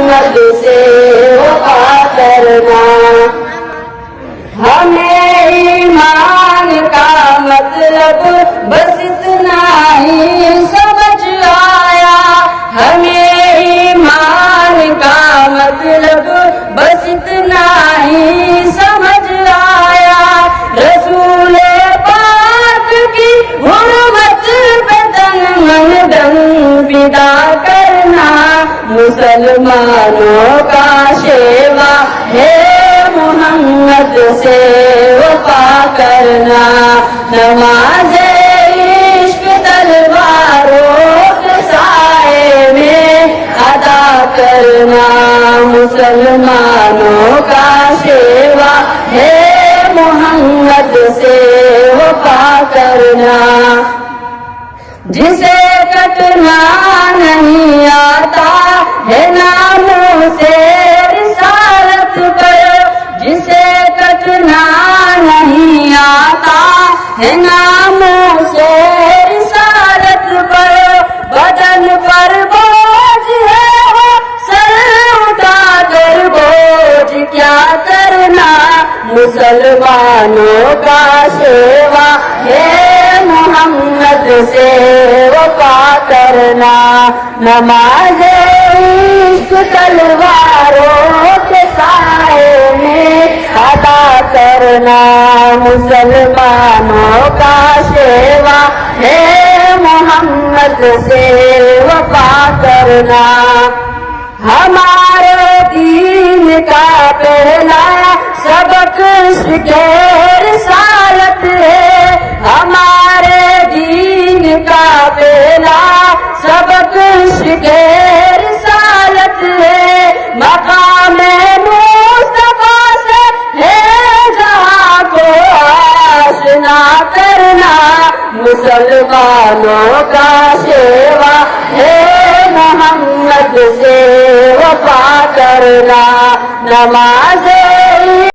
محمد سے وفا کرنا. ہمیں ایمان کا مطلب بس اتنا ہی سمجھ آیا. ہمیں ایمان کا مطلب بس اتنا ہی سمجھ آیا. رسول پاک کی حرمت پہ تن من دن فدا کرنا. مسلمانوں کا شیوا ہے محمد سے وفا کرنا. نماز عشق تلواروں کے سائے میں ادا کرنا. مسلمانوں کا شیوا ہے محمد سے وفا کرنا. جسے کٹنا نہیں آتا ہے ناموں سے رسالت کرو. جسے کٹنا نہیں آتا ہے ناموں سے رسالت کرو. بدن پر بوجھ ہے وہ سر اٹھا کر بوجھ کیا کرنا. مسلمانوں کا شیوا ہے محمد سے وفا کرنا. نماز عشق تلواروں کے سائے میں ادا کرنا. مسلمانوں کا شیوا ہے محمد سے وفا کرنا. ہمارے دین کا پہلا سبق عشق رسالت ہے. ہمارے دین کا پہلا سبق عشق رسالت ہے. مقام مصطفیٰ سے ہے جہاں کو آشنا کرنا. مسلمانوں کا شیوا ہے محمد سے وفا کرنا. نماز